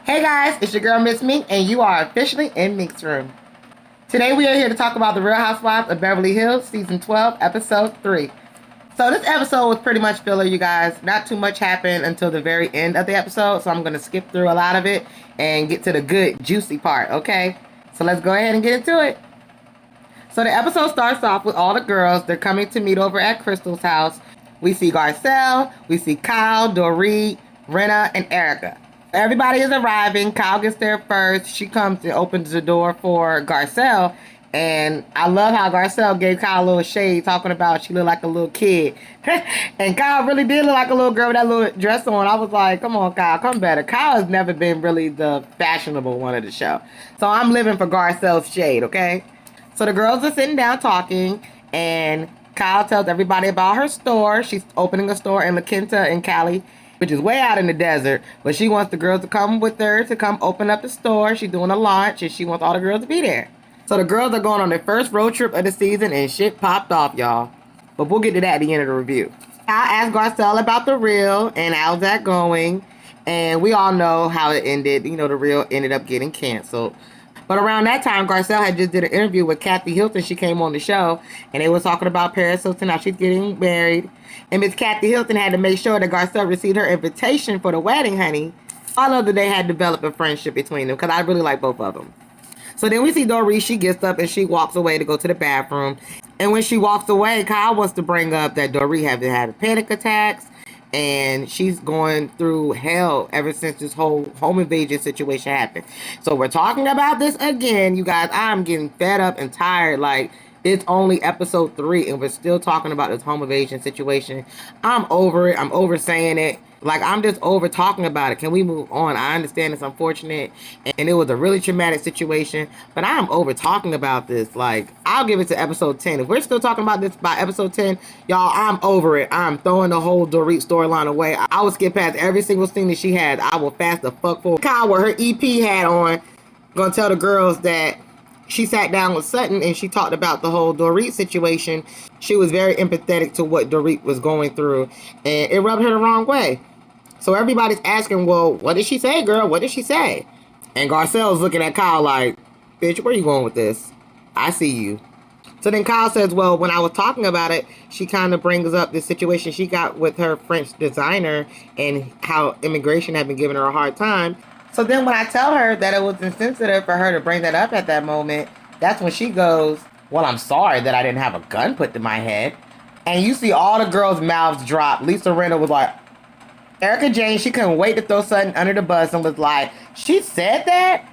Hey guys, it's your girl Miss Mink, and you are officially in Mink's room. Today we are here to talk about the Real Housewives of Beverly Hills, Season 12, Episode 3. So this episode was pretty much filler, you guys. Not too much happened until the very end of the episode, so I'm going to skip through a lot of it and get to the good, juicy part, okay? So let's go ahead and get into it. So the episode starts off with all the girls. They're coming to meet over at Crystal's house. We see Garcelle, we see Kyle, Dorit, Renna, and Erica. Everybody is arriving. Kyle gets there first. She comes and opens the door for Garcelle. And I love how Garcelle gave Kyle a little shade, talking about she looked like a little kid. And Kyle really did look like a little girl with that little dress on. I was like, come on, Kyle, come better. Kyle has never been really the fashionable one of the show. So I'm living for Garcelle's shade, okay? So the girls are sitting down talking, and Kyle tells everybody about her store. She's opening a store in Quinta Cali, which is way out in the desert, but she wants the girls to come with her to come open up the store. She's doing a launch, and she wants all the girls to be there. So the girls are going on their first road trip of the season, and shit popped off, y'all. But we'll get to that at the end of the review. I asked Garcelle about the reel, and how's that going? And we all know how it ended. You know, the reel ended up getting canceled. But around that time, Garcelle had just did an interview with Kathy Hilton. She came on the show, and they were talking about Paris Hilton. Now she's getting married. And Miss Kathy Hilton had to make sure that Garcelle received her invitation for the wedding, honey. All of them, they had developed a friendship between them, because I really like both of them. So then we see Dorit. She gets up, and she walks away to go to the bathroom. And when she walks away, Kyle wants to bring up that Dorit had been having panic attacks. And she's going through hell ever since this whole home invasion situation happened. So we're talking about this again, you guys. I'm getting fed up and tired. Like, it's only episode 3 and we're still talking about this home invasion situation. I'm over it. I'm over saying it. Like, I'm just over talking about it. Can we move on? I understand it's unfortunate and it was a really traumatic situation, but I'm over talking about this. Like, I'll give it to episode 10. If we're still talking about this by episode 10, y'all, I'm over it. I'm throwing the whole Dorit storyline away. I will skip past every single scene that she had. I will fast the fuck forward. Kyle, with her EP hat on, gonna tell the girls that she sat down with Sutton and she talked about the whole Dorit situation. She was very empathetic to what Dorit was going through, and it rubbed her the wrong way. So everybody's asking, well, what did she say, girl? What did she say? And Garcelle's looking at Kyle like, bitch, where you going with this? I see you. So then Kyle says, well, when I was talking about it, she kind of brings up this situation she got with her French designer and how immigration had been giving her a hard time. So then when I tell her that it was insensitive for her to bring that up at that moment, that's when she goes, well, I'm sorry that I didn't have a gun put to my head. And you see all the girls' mouths drop. Lisa Rinna was like, Erica Jane, she couldn't wait to throw something under the bus and was like, she said that?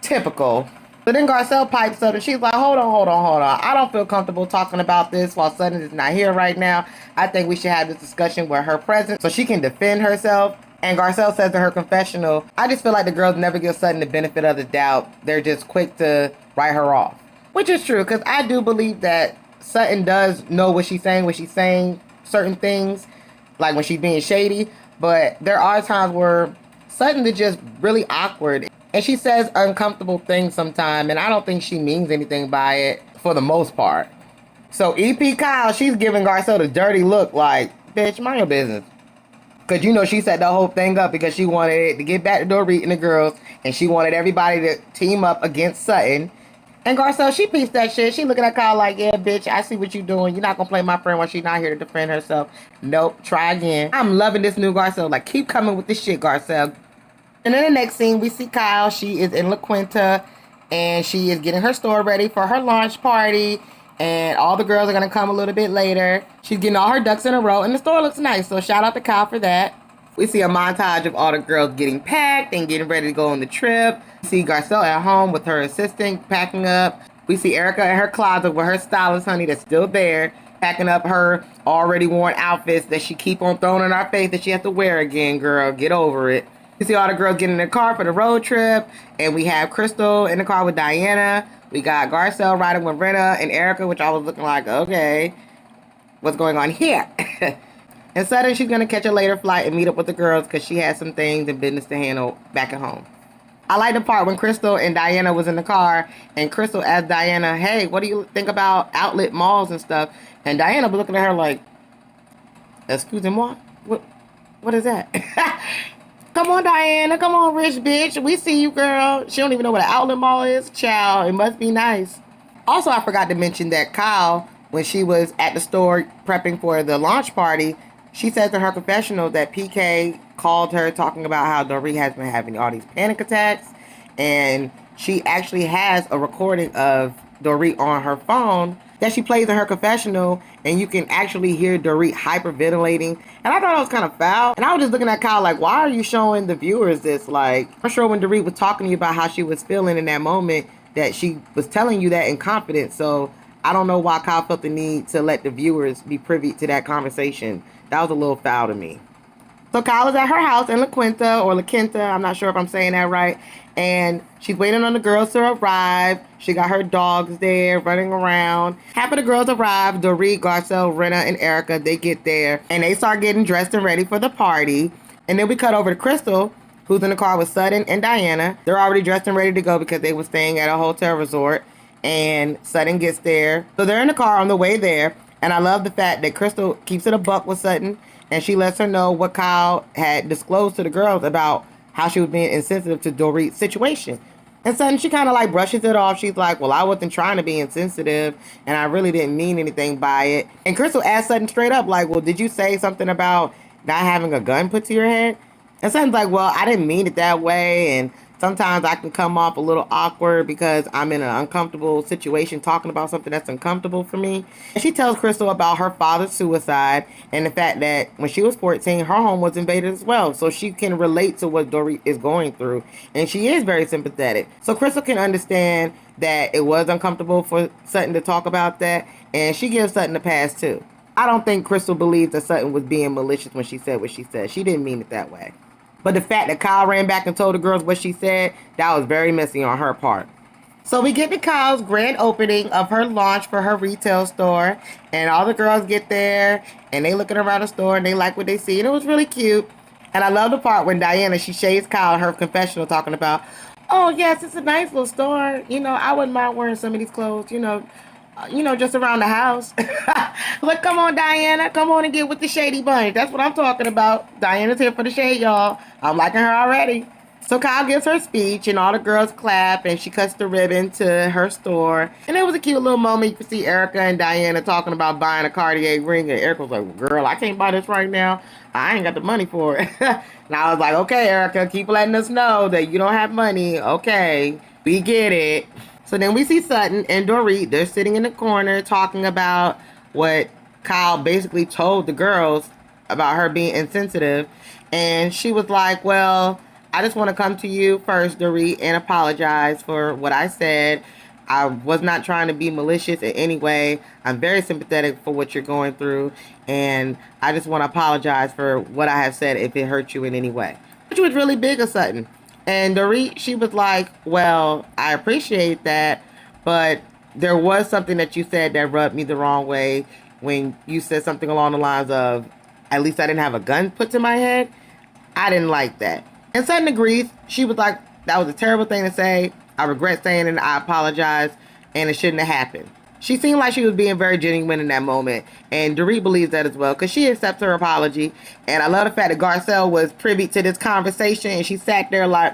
Typical. But then Garcelle pipes up and she's like, hold on. I don't feel comfortable talking about this while Sutton is not here right now. I think we should have this discussion with her present so she can defend herself. And Garcelle says in her confessional, I just feel like the girls never give Sutton the benefit of the doubt. They're just quick to write her off. Which is true, because I do believe that Sutton does know what she's saying certain things, like when she's being shady. But there are times where Sutton is just really awkward. And she says uncomfortable things sometimes. And I don't think she means anything by it for the most part. So EP Kyle, she's giving Garcelle the dirty look like, bitch, mind your business. Because you know she set the whole thing up because she wanted it to get back to Dorit and the girls. And she wanted everybody to team up against Sutton. And Garcelle, she peeps that shit. She looking at Kyle like, yeah, bitch, I see what you doing. You're not going to play my friend while she's not here to defend herself. Nope, try again. I'm loving this new Garcelle. Like, keep coming with this shit, Garcelle. And in the next scene, we see Kyle. She is in La Quinta, and she is getting her store ready for her launch party. And all the girls are going to come a little bit later. She's getting all her ducks in a row, and the store looks nice. So shout out to Kyle for that. We see a montage of all the girls getting packed and getting ready to go on the trip. We see Garcelle at home with her assistant packing up. We see Erica in her closet with her stylist, honey, that's still there, packing up her already worn outfits that she keep on throwing in our face that she has to wear again, girl. Get over it. We see all the girls getting in the car for the road trip. And we have Crystal in the car with Diana. We got Garcelle riding with Renna and Erica, which I was looking like, okay, what's going on here? And Sutton, she's going to catch a later flight and meet up with the girls because she has some things and business to handle back at home. I like the part when Crystal and Diana was in the car and Crystal asked Diana, hey, what do you think about outlet malls and stuff? And Diana was looking at her like, excusez-moi? What is that? Come on, Diana. Come on, rich bitch. We see you, girl. She don't even know what an outlet mall is. Child, it must be nice. Also, I forgot to mention that Kyle, when she was at the store prepping for the launch party, she says in her confessional that PK called her talking about how Dorit has been having all these panic attacks. And she actually has a recording of Dorit on her phone that she plays in her confessional, and you can actually hear Dorit hyperventilating. And I thought it was kind of foul. And I was just looking at Kyle like, why are you showing the viewers this? Like, I'm sure when Dorit was talking to you about how she was feeling in that moment, that she was telling you that in confidence. So I don't know why Kyle felt the need to let the viewers be privy to that conversation. That was a little foul to me. So Kyle is at her house in La Quinta, or La Quinta, I'm not sure if I'm saying that right. And she's waiting on the girls to arrive. She got her dogs there running around. Half of the girls arrive. Dorit, Garcelle, Renna, and Erica, they get there. And they start getting dressed and ready for the party. And then we cut over to Crystal, who's in the car with Sutton and Diana. They're already dressed and ready to go because they were staying at a hotel resort. And Sutton gets there. So they're in the car on the way there. And I love the fact that Crystal keeps it a buck with Sutton. And she lets her know what Kyle had disclosed to the girls about how she was being insensitive to Dorit's situation. And Sutton, she kind of like brushes it off. She's like, well, I wasn't trying to be insensitive, and I really didn't mean anything by it. And Crystal asked Sutton straight up, like, well, did you say something about not having a gun put to your head? And Sutton's like, well, I didn't mean it that way, and sometimes I can come off a little awkward because I'm in an uncomfortable situation talking about something that's uncomfortable for me. And she tells Crystal about her father's suicide and the fact that when she was 14, her home was invaded as well. So she can relate to what Dorit is going through. And she is very sympathetic. So Crystal can understand that it was uncomfortable for Sutton to talk about that. And she gives Sutton a pass too. I don't think Crystal believes that Sutton was being malicious when she said what she said. She didn't mean it that way. But the fact that Kyle ran back and told the girls what she said, that was very messy on her part. So we get to Kyle's grand opening of her launch for her retail store. And all the girls get there and they looking around the store and they like what they see. And it was really cute. And I love the part when Diana, she shades Kyle in her confessional talking about, oh yes, it's a nice little store. You know, I wouldn't mind wearing some of these clothes, just around the house. Look, come on, Diana. Come on and get with the shady bunch. That's what I'm talking about. Diana's here for the shade, y'all. I'm liking her already. So Kyle gives her speech, and all the girls clap, and she cuts the ribbon to her store. And it was a cute little moment. You could see Erica and Diana talking about buying a Cartier ring, and Erica was like, girl, I can't buy this right now. I ain't got the money for it. And I was like, okay, Erica, keep letting us know that you don't have money. Okay, we get it. So then we see Sutton and Dorit. They're sitting in the corner talking about what Kyle basically told the girls about her being insensitive. And she was like, well, I just want to come to you first, Dorit, and apologize for what I said. I was not trying to be malicious in any way. I'm very sympathetic for what you're going through. And I just want to apologize for what I have said if it hurt you in any way. Which was really big of Sutton. And Dorit, she was like, well, I appreciate that, but there was something that you said that rubbed me the wrong way when you said something along the lines of, at least I didn't have a gun put to my head. I didn't like that. And Sutton agrees. She was like, that was a terrible thing to say. I regret saying it. I apologize. And it shouldn't have happened. She seemed like she was being very genuine in that moment. And Dorit believes that as well, because she accepts her apology. And I love the fact that Garcelle was privy to this conversation. And she sat there like,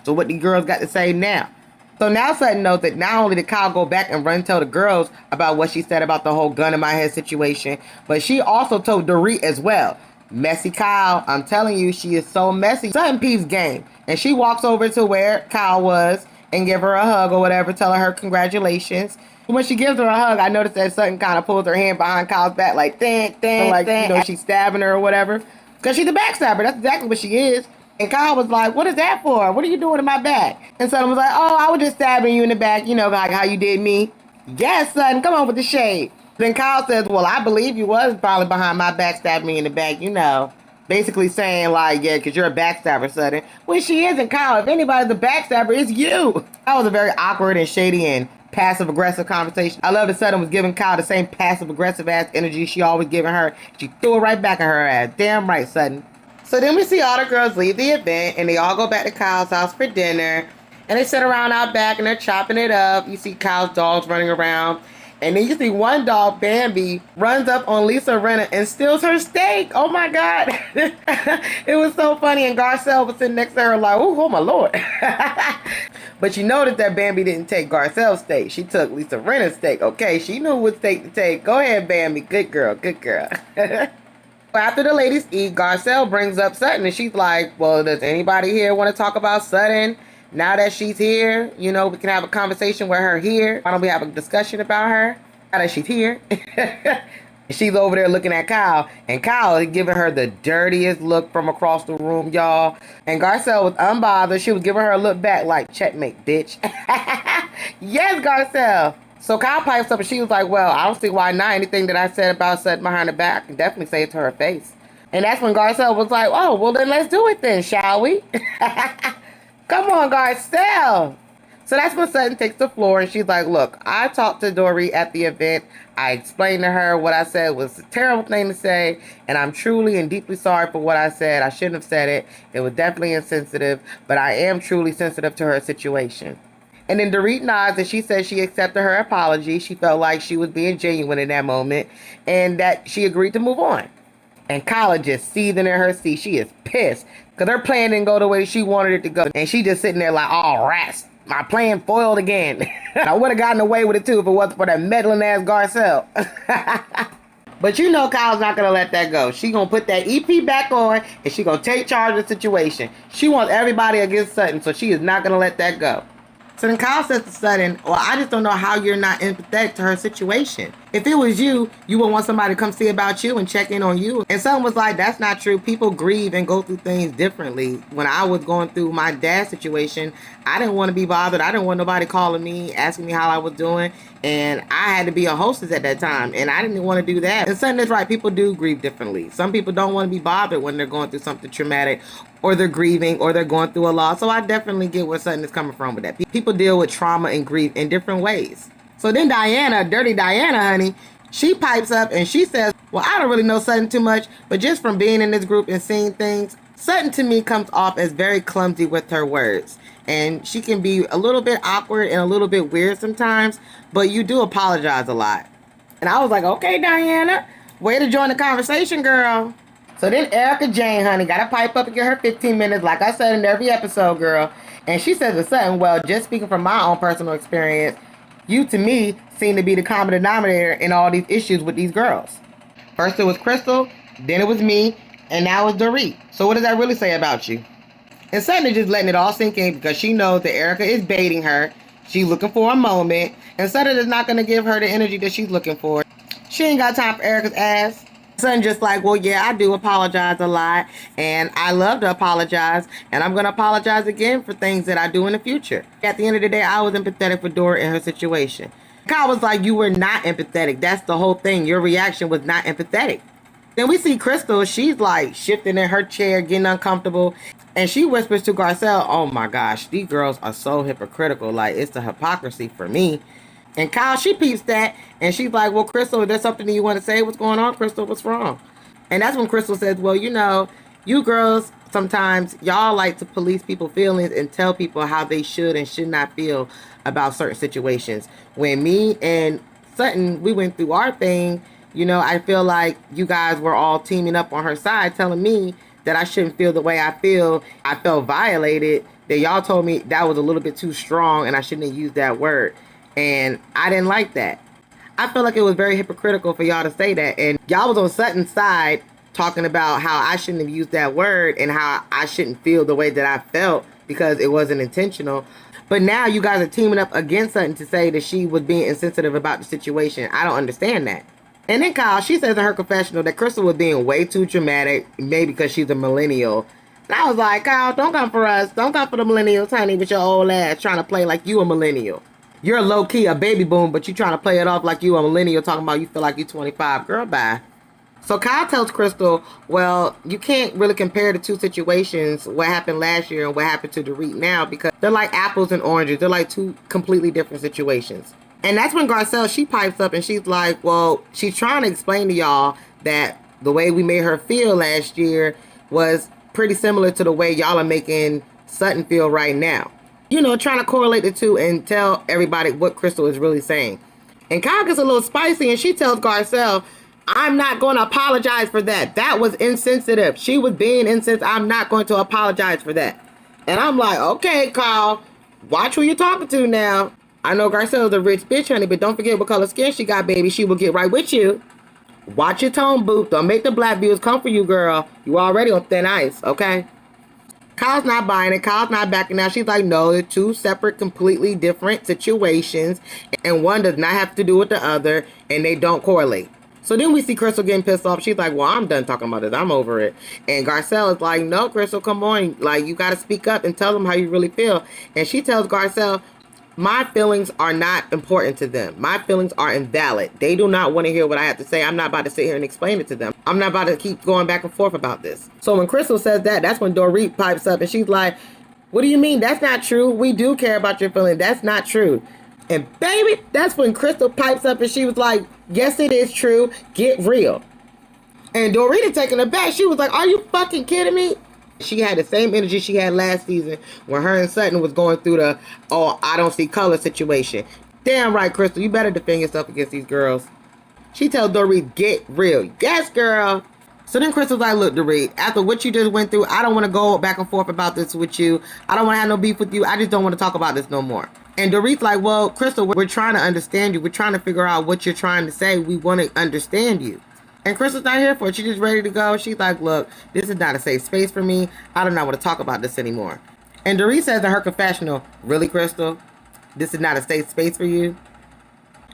so what the girls got to say now? So now Sutton knows that not only did Kyle go back and run and tell the girls about what she said about the whole gun in my head situation, but she also told Dorit as well. Messy Kyle, I'm telling you, she is so messy. Sutton peeps game. And she walks over to where Kyle was and give her a hug or whatever, tell her congratulations. When she gives her a hug, I noticed that Sutton kind of pulls her hand behind Kyle's back like, she's stabbing her or whatever. Because she's a backstabber. That's exactly what she is. And Kyle was like, what is that for? What are you doing in my back? And Sutton was like, oh, I was just stabbing you in the back, like how you did me. Yes, Sutton, come on with the shade. Then Kyle says, well, I believe you was probably behind my back, stabbing me in the back, Basically saying like, yeah, because you're a backstabber, Sutton. When she isn't, Kyle. If anybody's a backstabber, it's you. That was a very awkward and shady and passive-aggressive conversation. I love that Sutton was giving Kyle the same passive-aggressive ass energy she always giving her. She threw it right back at her ass. Damn right, Sutton. So then we see all the girls leave the event, and they all go back to Kyle's house for dinner. And they sit around out back, and they're chopping it up. You see Kyle's dogs running around. And then you see one dog, Bambi, runs up on Lisa Rinna and steals her steak. Oh my God. It was so funny. And Garcelle was sitting next to her like, oh my Lord. But you noticed that Bambi didn't take Garcelle's steak. She took Lisa Rinna's steak. Okay, she knew what steak to take. Go ahead, Bambi. Good girl. Good girl. After the ladies eat, Garcelle brings up Sutton. And she's like, well, does anybody here want to talk about Sutton? Now that she's here, you know, we can have a conversation with her here. Why don't we have a discussion about her? Now that she's here. She's over there looking at Kyle. And Kyle is giving her the dirtiest look from across the room, y'all. And Garcelle was unbothered. She was giving her a look back like, checkmate, bitch. Yes, Garcelle. So Kyle pipes up and she was like, well, I don't see why not. Anything that I said about Sutton behind her back, I can definitely say it to her face. And that's when Garcelle was like, oh, well, then let's do it then, shall we? Come on, Garcelle. So that's when Sutton takes the floor and she's like, look, I talked to Dory at the event. I explained to her what I said was a terrible thing to say. And I'm truly and deeply sorry for what I said. I shouldn't have said it. It was definitely insensitive. But I am truly sensitive to her situation. And then Dorit nods and she says she accepted her apology. She felt like she was being genuine in that moment. And that she agreed to move on. And Kyla just seething in her seat. She is pissed. Because her plan didn't go the way she wanted it to go. And she just sitting there like, oh, rats. My plan foiled again. I would have gotten away with it too if it wasn't for that meddling ass Garcelle. But you know Kyle's not going to let that go. She going to put that EP back on and she going to take charge of the situation. She wants everybody against Sutton, so she is not going to let that go. So then Kyle says to Sutton, well, I just don't know how you're not empathetic to her situation. If it was you, you would want somebody to come see about you and check in on you. And Sutton was like, that's not true. People grieve and go through things differently. When I was going through my dad's situation, I didn't want to be bothered. I didn't want nobody calling me, asking me how I was doing. And I had to be a hostess at that time. And I didn't want to do that. And Sutton is right. People do grieve differently. Some people don't want to be bothered when they're going through something traumatic, or they're grieving, or they're going through a loss. So I definitely get where Sutton is coming from with that. People deal with trauma and grief in different ways. So then Diana, dirty Diana, honey, she pipes up and she says, well, I don't really know Sutton too much, but just from being in this group and seeing things, Sutton to me comes off as very clumsy with her words. And she can be a little bit awkward and a little bit weird sometimes, but you do apologize a lot. And I was like, okay, Diana, way to join the conversation, girl. So then Erica Jane, honey, got to pipe up and get her 15 minutes, like I said in every episode, girl. And she says to Sutton, well, just speaking from my own personal experience, you, to me, seem to be the common denominator in all these issues with these girls. First it was Crystal, then it was me, and now it's Dorit. So what does that really say about you? And Sutton is just letting it all sink in because she knows that Erica is baiting her. She's looking for a moment, and Sutton is not going to give her the energy that she's looking for. She ain't got time for Erica's ass. Sutton just like, well, yeah, I do apologize a lot, and I love to apologize, and I'm going to apologize again for things that I do in the future. At the end of the day, I was empathetic for Dora in her situation. Kyle was like, you were not empathetic. That's the whole thing. Your reaction was not empathetic. Then we see Crystal. She's like shifting in her chair, getting uncomfortable, and she whispers to Garcelle, oh my gosh, these girls are so hypocritical. Like, it's the hypocrisy for me. And Kyle, she peeps that, and she's like, well, Crystal, is there something that you want to say? What's going on, Crystal? What's wrong? And that's when Crystal says, well, you know, you girls, sometimes y'all like to police people's feelings and tell people how they should and should not feel about certain situations. When me and Sutton, we went through our thing, you know, I feel like you guys were all teaming up on her side, telling me that I shouldn't feel the way I feel. I felt violated, that y'all told me that was a little bit too strong and I shouldn't have used that word. And I didn't like that. I feel like it was very hypocritical for y'all to say that. And y'all was on Sutton's side talking about how I shouldn't have used that word and how I shouldn't feel the way that I felt because it wasn't intentional. But now you guys are teaming up against Sutton to say that she was being insensitive about the situation. I don't understand that. And then Kyle, she says in her confessional that Crystal was being way too dramatic, maybe because she's a millennial. And I was like, Kyle, don't come for us. Don't come for the millennials, honey, with your old ass trying to play like you a millennial. You're low-key a baby boom, but you trying to play it off like you a millennial, talking about you feel like you 25. Girl, bye. So Kyle tells Crystal, well, you can't really compare the two situations, what happened last year and what happened to Dorit now, because they're like apples and oranges. They're like two completely different situations. And that's when Garcelle, she pipes up and she's like, well, she's trying to explain to y'all that the way we made her feel last year was pretty similar to the way y'all are making Sutton feel right now. You know, trying to correlate the two and tell everybody what Crystal is really saying. And Kyle gets a little spicy and she tells Garcelle, I'm not going to apologize for that. That was insensitive. She was being insensitive. I'm not going to apologize for that. And I'm like, okay, Kyle, watch who you're talking to now. I know Garcelle's a rich bitch, honey, but don't forget what color skin she got, baby. She will get right with you. Watch your tone, boo. Don't make the black viewers come for you, girl. You already on thin ice, okay? Kyle's not buying it. Kyle's not backing out. She's like, no, they're two separate, completely different situations. And one does not have to do with the other. And they don't correlate. So then we see Crystal getting pissed off. She's like, well, I'm done talking about this. I'm over it. And Garcelle is like, no, Crystal, come on. Like, you got to speak up and tell them how you really feel. And she tells Garcelle, my feelings are not important to them. My feelings are invalid. They do not want to hear what I have to say. I'm not about to sit here and explain it to them. I'm not about to keep going back and forth about this. So when Crystal says that, that's when Dorit pipes up and she's like, what do you mean? That's not true. We do care about your feelings. That's not true. And baby, that's when Crystal pipes up and she was like, yes, it is true. Get real. And Dorita taken aback. She was like, are you fucking kidding me? She had the same energy she had last season when her and Sutton was going through the, oh, I don't see color situation. Damn right, Crystal. You better defend yourself against these girls. She tells Dorit, get real. Yes, girl. So then Crystal's like, look, Dorit, after what you just went through, I don't want to go back and forth about this with you. I don't want to have no beef with you. I just don't want to talk about this no more. And Dorit's like, well, Crystal, we're trying to understand you. We're trying to figure out what you're trying to say. We want to understand you. And Crystal's not here for it. She's just ready to go. She's like, look, this is not a safe space for me. I do not want to talk about this anymore. And Dorit says in her confessional, really, Crystal? This is not a safe space for you?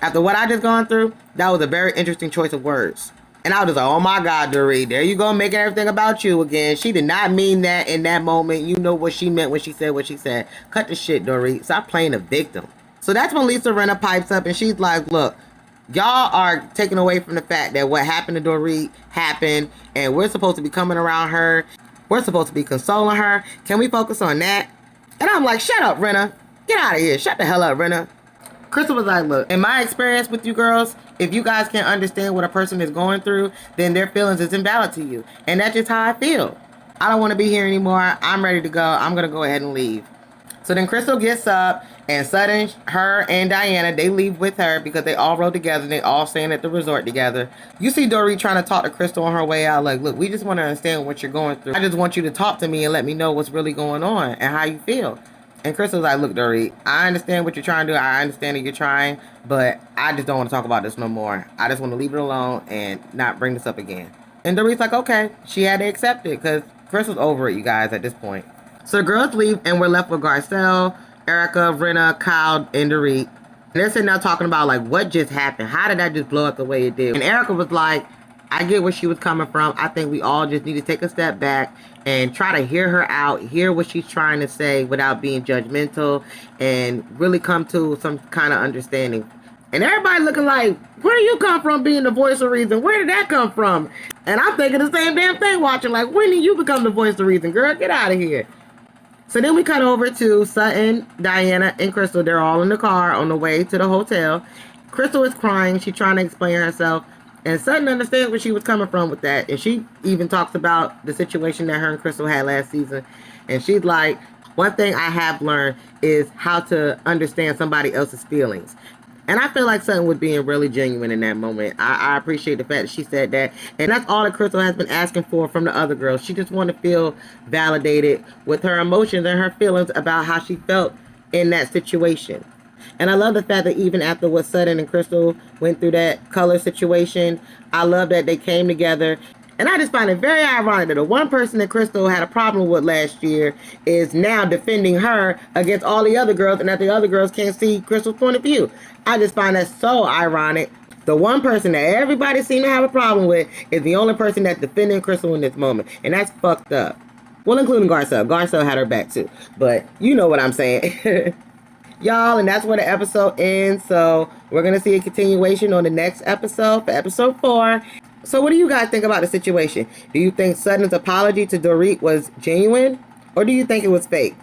After what I just gone through, that was a very interesting choice of words. And I was just like, oh my God, Dorit, there you go, making everything about you again. She did not mean that in that moment. You know what she meant when she said what she said. Cut the shit, Dorit. Stop playing a victim. So that's when Lisa Rinna pipes up and she's like, look, y'all are taking away from the fact that what happened to Dorit happened and we're supposed to be coming around her. We're supposed to be consoling her. Can we focus on that? And I'm like, shut up, Rinna. Get out of here. Shut the hell up, Rinna. Crystal was like, look, in my experience with you girls, if you guys can't understand what a person is going through, then their feelings is invalid to you. And that's just how I feel. I don't want to be here anymore. I'm ready to go. I'm going to go ahead and leave. So then Crystal gets up and Sutton, her and Diana, they leave with her because they all rode together and they all staying at the resort together. You see Dorit trying to talk to Crystal on her way out like, look, we just want to understand what you're going through. I just want you to talk to me and let me know what's really going on and how you feel. And Crystal's like, look, Dorit, I understand what you're trying to do. I understand that you're trying, but I just don't want to talk about this no more. I just want to leave it alone and not bring this up again. And Dorit's like, okay. She had to accept it because Crystal's over it, you guys, at this point. So the girls leave and we're left with Garcelle, Erica, Rinna, Kyle, and Dorit. And they're sitting there talking about, like, what just happened? How did that just blow up the way it did? And Erica was like, I get where she was coming from. I think we all just need to take a step back and try to hear her out, hear what she's trying to say without being judgmental, and really come to some kind of understanding. And everybody looking like, where do you come from being the voice of reason? Where did that come from? And I'm thinking the same damn thing watching, like, when did you become the voice of reason? Girl, get out of here. So then we cut over to Sutton, Diana, and Crystal. They're all in the car on the way to the hotel. Crystal is crying. She's trying to explain herself. And Sutton understands where she was coming from with that. And she even talks about the situation that her and Crystal had last season. And she's like, one thing I have learned is how to understand somebody else's feelings. And I feel like Sutton was being really genuine in that moment. I appreciate the fact that she said that. And that's all that Crystal has been asking for from the other girls. She just wanted to feel validated with her emotions and her feelings about how she felt in that situation. And I love the fact that even after what Sutton and Crystal went through that color situation, I love that they came together. And I just find it very ironic that the one person that Crystal had a problem with last year is now defending her against all the other girls, and that the other girls can't see Crystal's point of view. I just find that so ironic. The one person that everybody seems to have a problem with is the only person that's defending Crystal in this moment. And that's fucked up. Well, including Garcelle. Garcelle had her back too. But you know what I'm saying. Y'all, and that's where the episode ends. So we're going to see a continuation on the next episode for episode 4. So what do you guys think about the situation? Do you think Sutton's apology to Dorit was genuine? Or do you think it was fake?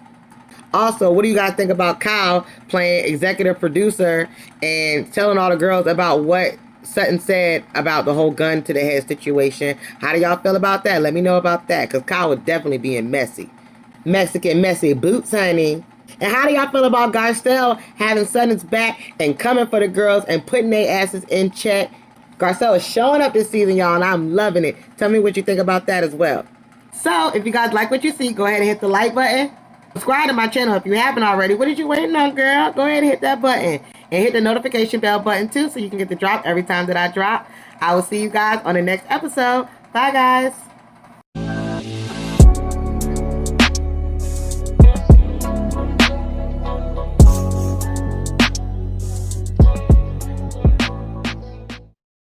Also, what do you guys think about Kyle playing executive producer and telling all the girls about what Sutton said about the whole gun to the head situation? How do y'all feel about that? Let me know about that, because Kyle was definitely being messy. Mexican messy boots, honey. And how do y'all feel about Garcelle having Sutton's back and coming for the girls and putting their asses in check? Garcelle is showing up this season, y'all, and I'm loving it. Tell me what you think about that as well. So, if you guys like what you see, go ahead and hit the like button. Subscribe to my channel if you haven't already. What are you waiting on, girl? Go ahead and hit that button. And hit the notification bell button, too, so you can get the drop every time that I drop. I will see you guys on the next episode. Bye, guys.